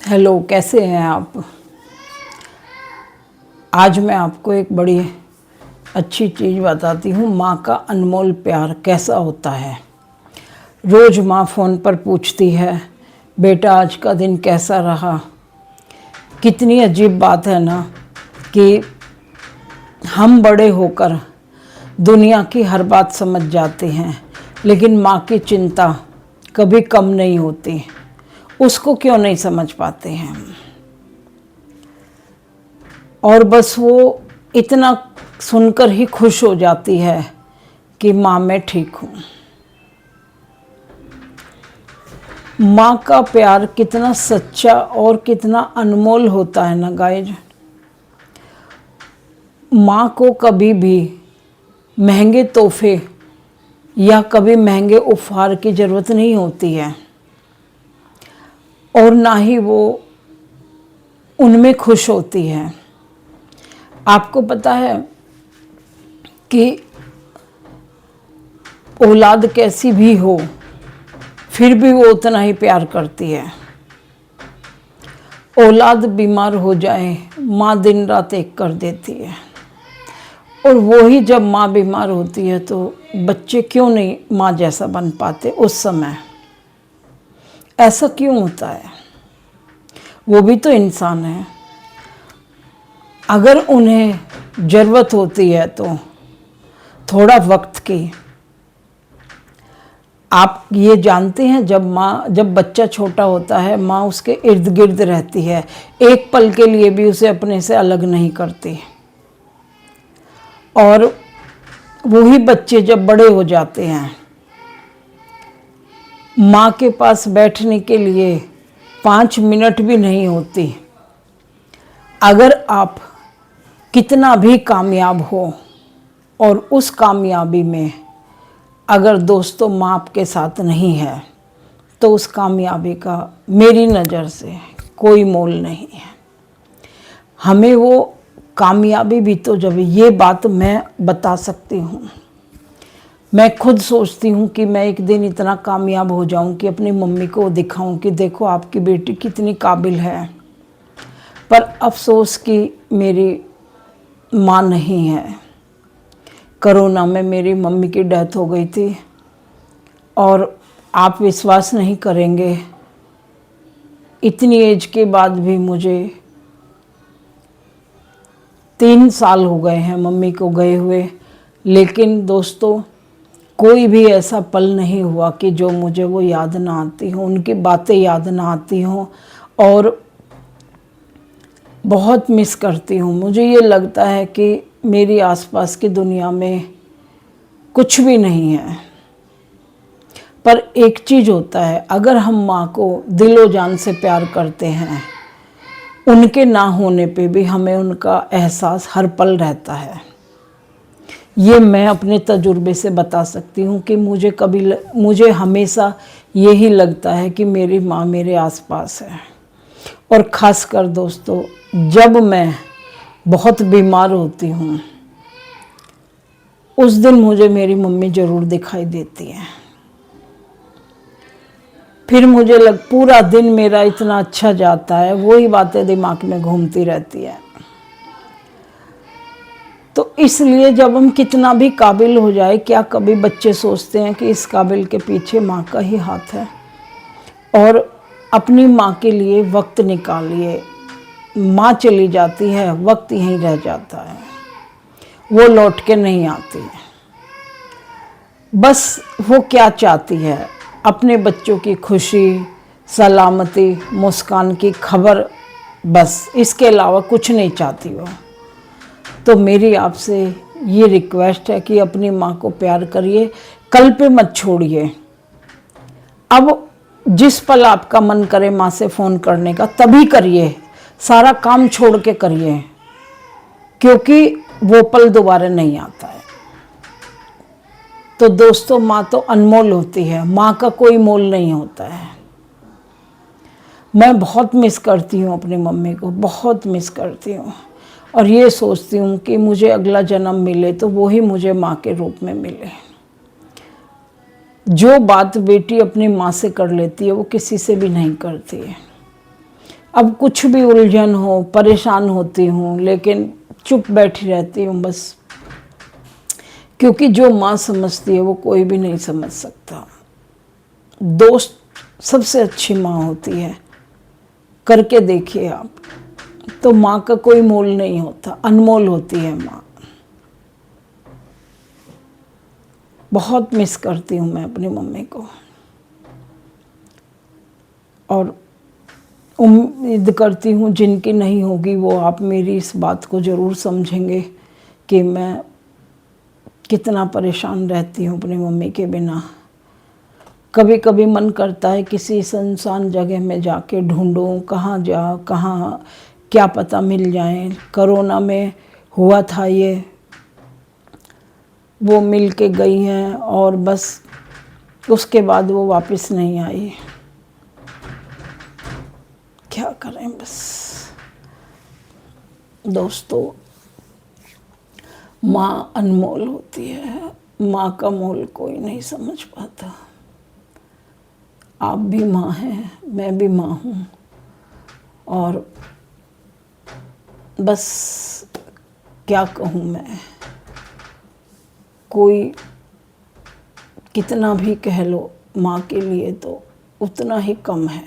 Hello, कैसे हैं आप। आज मैं आपको एक बड़ी अच्छी चीज़ बताती हूँ। माँ का अनमोल प्यार कैसा होता है। रोज़ माँ फ़ोन पर पूछती है, बेटा आज का दिन कैसा रहा। कितनी अजीब बात है ना कि हम बड़े होकर दुनिया की हर बात समझ जाते हैं, लेकिन माँ की चिंता कभी कम नहीं होती। उसको क्यों नहीं समझ पाते हैं हम। और बस वो इतना सुनकर ही खुश हो जाती है कि माँ मैं ठीक हूँ। माँ का प्यार कितना सच्चा और कितना अनमोल होता है ना गाइज। माँ को कभी भी महंगे तोहफे या कभी महंगे उपहार की ज़रूरत नहीं होती है, और ना ही वो उनमें खुश होती है। आपको पता है कि औलाद कैसी भी हो फिर भी वो उतना ही प्यार करती है। औलाद बीमार हो जाए, माँ दिन रात एक कर देती है। और वही जब माँ बीमार होती है तो बच्चे क्यों नहीं माँ जैसा बन पाते उस समय। ऐसा क्यों होता है। वो भी तो इंसान है। अगर उन्हें ज़रूरत होती है तो थोड़ा वक्त की। आप ये जानते हैं, जब बच्चा छोटा होता है माँ उसके इर्द गिर्द रहती है, एक पल के लिए भी उसे अपने से अलग नहीं करती। और वही बच्चे जब बड़े हो जाते हैं, माँ के पास बैठने के लिए 5 मिनट भी नहीं होती। अगर आप कितना भी कामयाब हो और उस कामयाबी में अगर दोस्तों माँ आपके साथ नहीं है तो उस कामयाबी का मेरी नज़र से कोई मोल नहीं है। हमें वो कामयाबी भी तो जब ये बात मैं बता सकती हूँ। मैं खुद सोचती हूँ कि मैं एक दिन इतना कामयाब हो जाऊँ कि अपनी मम्मी को दिखाऊँ कि देखो आपकी बेटी कितनी काबिल है। पर अफसोस कि मेरी माँ नहीं है। कोरोना में मेरी मम्मी की डेथ हो गई थी और आप विश्वास नहीं करेंगे, इतनी एज के बाद भी मुझे 3 साल हो गए हैं मम्मी को गए हुए। लेकिन दोस्तों कोई भी ऐसा पल नहीं हुआ कि जो मुझे वो याद ना आती हो, उनकी बातें याद ना आती हों। और बहुत मिस करती हूँ। मुझे ये लगता है कि मेरी आसपास की दुनिया में कुछ भी नहीं है। पर एक चीज़ होता है, अगर हम माँ को दिलो जान से प्यार करते हैं, उनके ना होने पे भी हमें उनका एहसास हर पल रहता है। ये मैं अपने तजुर्बे से बता सकती हूँ कि मुझे हमेशा यही लगता है कि मेरी माँ मेरे आसपास है। और ख़ासकर दोस्तों जब मैं बहुत बीमार होती हूँ उस दिन मुझे मेरी मम्मी ज़रूर दिखाई देती है। फिर मुझे पूरा दिन मेरा इतना अच्छा जाता है, वही बातें दिमाग में घूमती रहती है। तो इसलिए जब हम कितना भी काबिल हो जाए, क्या कभी बच्चे सोचते हैं कि इस काबिल के पीछे माँ का ही हाथ है। और अपनी माँ के लिए वक्त निकालिए। माँ चली जाती है, वक्त यहीं रह जाता है, वो लौट के नहीं आती है। बस वो क्या चाहती है, अपने बच्चों की खुशी, सलामती, मुस्कान की खबर, बस इसके अलावा कुछ नहीं चाहती वो। तो मेरी आपसे ये रिक्वेस्ट है कि अपनी माँ को प्यार करिए, कल पे मत छोड़िए। अब जिस पल आपका मन करे माँ से फ़ोन करने का तभी करिए, सारा काम छोड़ के करिए, क्योंकि वो पल दोबारा नहीं आता है। तो दोस्तों माँ तो अनमोल होती है, माँ का कोई मोल नहीं होता है। मैं बहुत मिस करती हूँ अपनी मम्मी को, बहुत मिस करती हूँ। और ये सोचती हूँ कि मुझे अगला जन्म मिले तो वो ही मुझे माँ के रूप में मिले। जो बात बेटी अपनी माँ से कर लेती है वो किसी से भी नहीं करती है। अब कुछ भी उलझन हो, परेशान होती हूँ, लेकिन चुप बैठी रहती हूँ बस, क्योंकि जो माँ समझती है वो कोई भी नहीं समझ सकता। दोस्त सबसे अच्छी माँ होती है, करके देखिए आप, तो माँ का कोई मोल नहीं होता, अनमोल होती है माँ। बहुत मिस करती हूँ मैं अपनी मम्मी को, और उम्मीद करती हूँ जिनकी नहीं होगी वो आप मेरी इस बात को ज़रूर समझेंगे कि मैं कितना परेशान रहती हूँ अपनी मम्मी के बिना। कभी कभी मन करता है किसी सुनसान जगह में जाके ढूंढूं, कहाँ जा, कहाँ क्या पता मिल जाए। कोरोना में हुआ था ये, वो मिल के गई हैं और बस उसके बाद वो वापस नहीं आई। क्या करें बस। दोस्तों, माँ अनमोल होती है, माँ का मोल कोई नहीं समझ पाता। आप भी माँ हैं, मैं भी माँ हूँ, और बस क्या कहूँ मैं, कोई कितना भी कह लो माँ के लिए तो उतना ही कम है।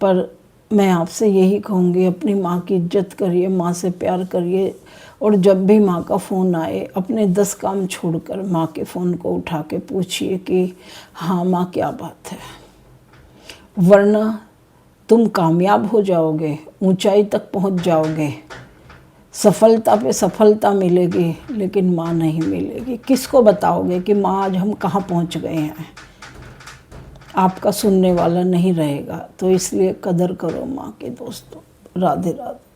पर मैं आपसे यही कहूँगी, अपनी माँ की इज्जत करिए, माँ से प्यार करिए, और जब भी माँ का फ़ोन आए अपने 10 काम छोड़कर माँ के फ़ोन को उठा के पूछिए कि हाँ माँ क्या बात है। वरना तुम कामयाब हो जाओगे, ऊंचाई तक पहुंच जाओगे, सफलता पे सफलता मिलेगी, लेकिन माँ नहीं मिलेगी। किसको बताओगे कि माँ आज हम कहाँ पहुंच गए हैं? आपका सुनने वाला नहीं रहेगा। तो इसलिए कदर करो माँ के दोस्तों। राधे राधे।